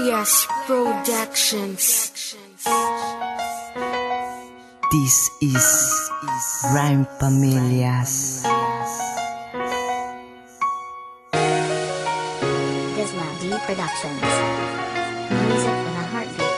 Glorious Productions. This is Rhyme Familias. Disla D Productions. Music with a heartbeat.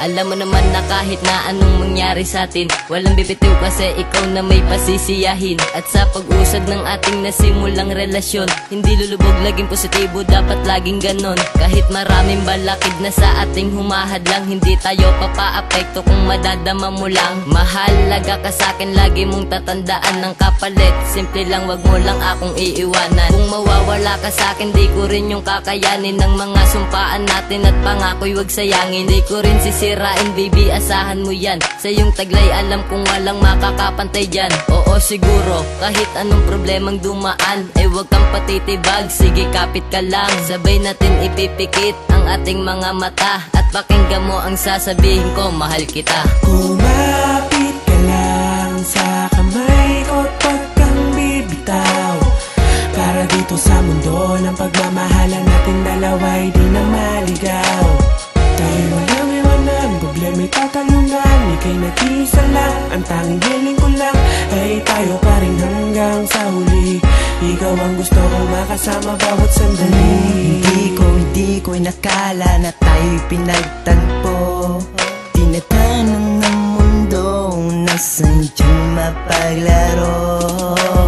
Alam mo naman na kahit na anong mangyari sa atin, walang bibitiw kasi ikaw na may pasisiyahin. At sa pag-usad ng ating nasimulang relasyon, hindi lulubog, laging positibo, dapat laging ganon. Kahit maraming balakid na sa ating humahadlang, hindi tayo papaapekto kung madadama mo lang. Mahalaga ka sa'kin, lagi mong tatandaan ng kapalit. Simple lang, wag mo lang akong iiwanan. Kung mawawala ka sa'kin, di ko rin yung kakayanin ng mga sumpaan natin at pangako'y wag sayangin. Di ko rin sisirain, baby, asahan mo yan. Sa iyong taglay, alam kong walang makakapantay dyan. Oo siguro, kahit anong problemang dumaan, ay wag kang patitibag, sige kapit ka lang. Sabay natin ipipikit ang ating mga mata, at pakinggan mo ang sasabihin ko, mahal kita. Kumapit ka lang sa kamay ko, pag kang bibitaw. Para dito sa mundo ng pagmamahalan natin dalawa'y di na maligaw. Tayo walang iwanan, problema'y tatalungan. Ika'y nag-iisa lang, ang tanging hiling ko lang ay tayo pa rin hanggang sa huli. Ikaw ang gusto kong makasama bawat sandali. Hindi ko nakala na tayo'y pinagtagpo. Tinatanong ng mundo nasan dyan mapaglaro.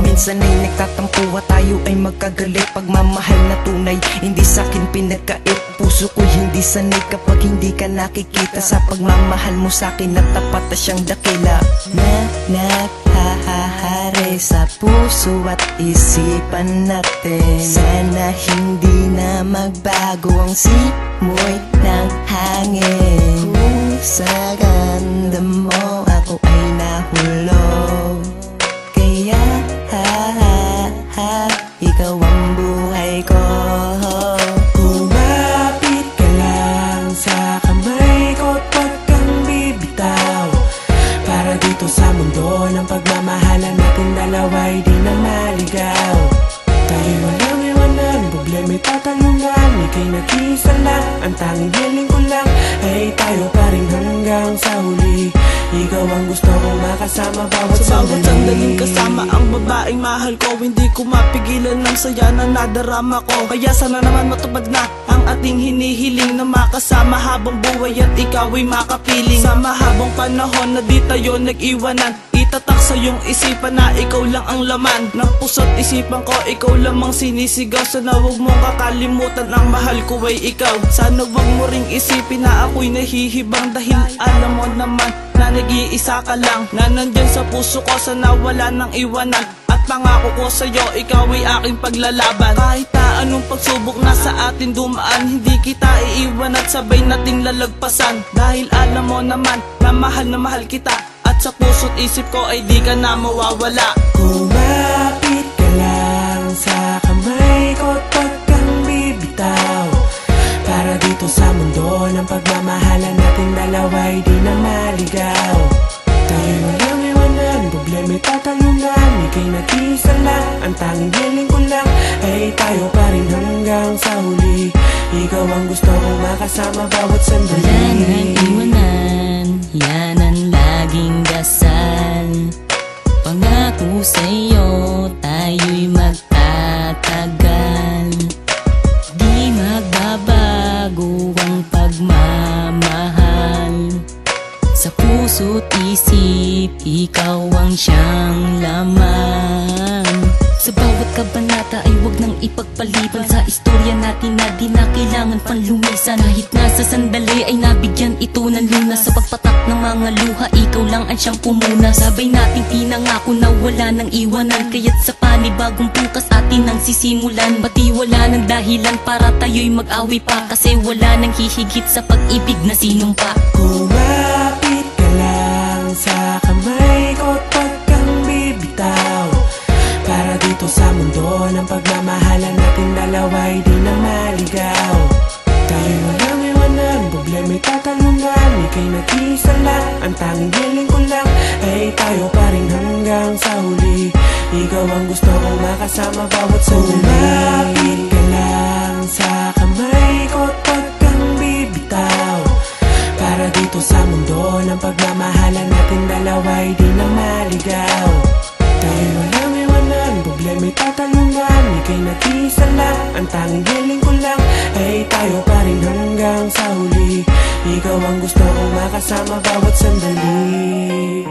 Minsan ay nagtatampo at tayo ay magkagalit. Pagmamahal na tunay, hindi sa'kin pinagkait. Puso ko'y hindi sanay kapag hindi ka nakikita. Sa pagmamahal mo sa'kin, natapat na siyang dakila na naghahari sa puso at isipan natin. Sana hindi na magbago ang simoy ng hangin. Sa ganda mo ako ay nahulog, kaya ikaw ang buhay ko. Kumapit ka lang sa kamay ko, pag kang bibitaw. Para dito sa mundo ng pagmamahalan natin dalawa'y di na maligaw. Tayo walang iwanan, problema'y tatalungan. Ika'y nag-iisa lang, ang tanging hiling ko lang ay tayo pa rin hanggang sa huli. Ikaw ang gusto kong makasama bawat sa bawat sandali. sandaling kasama ang babaeng mahal ko. Hindi ko mapigilan ng saya na nadarama ko. Kaya sana naman matupad na ang ating hinihiling, na makasama habang buhay at ikaw ay makapiling. Sa mahabang panahon na di tayo nag-iwanan, itatak sa iyong isipan na ikaw lang ang laman ng puso't isipan ko, ikaw lamang sinisigaw. Sana wag mong kakalimutan ang mahal ko ay ikaw. Sana wag mo ring isipin na ako'y nahihibang, dahil alam mo naman na nag-iisa ka lang, na nandyan sa puso ko. Sana wala nang iwanan, at pangako ko sa'yo, ikaw ay aking paglalaban. Kahit na anong pagsubok na sa atin dumaan, hindi kita iiwan at sabay nating lalagpasan. Dahil alam mo naman na mahal kita, at sa puso't isip ko ay di ka na mawawala. Kumapit ka lang sa kamay ko, pag kang bibitaw. Para dito sa mundo ng pagmamahalan natin dalawa'y di na maligaw. Tayo walang iwanan, problema'y tatalungan. Ika'y nag-iisa lang, ang tanging hiling ko lang ay tayo pa rin hanggang sa huli. Ikaw ang gusto kong makasama bawat sandali. Wala nang iwanan, yan ang laging dasal. Pangako sa'yo, tayo'y magtatagal. Di magbabago ang pagmamahal. Sa puso't isip, ikaw ang siyang laman. Sa bawat kabanata ay wag nang ipagpaliban sa istorya natin na di na kailangan pang lumisan. Kahit nasa sandali ay nabigyan ito ng lunas. Sa pagpatak ng mga luha, ikaw lang ang siyang pumuna. Sabay nating tinangako na wala nang iwanan, kaya't sa panibagong bukas atin ang sisimulan. Pati wala nang dahilan para tayo'y mag-away pa, kasi wala nang hihigit sa pag-ibig na sinumpa. Kumapit ka lang sa kamay ko, pag kang bibitaw. Para dito sa mundo ng pagmamahalan natin dalawa'y di na maligaw. Tayo walang iwanan, problema'y tatalungan. ika'y nag-isa lang. Ang tanging hiling ko lang ay tayo pa rin hanggang sa huli. Ikaw ang gusto kong makasama bawat sandali. Lumapit ka lang sa kamay ko at wag kang bibitaw, para dito sa mundo ng pagmamahalan natin dalawa'y di na maligaw. Tayo walang iwanan, problema'y tatalungan. Ika'y nag-isa lang, ang tanging hiling ko lang ay tayo pa rin hanggang sa huli. Ikaw ang gusto kong makasama bawat sandali.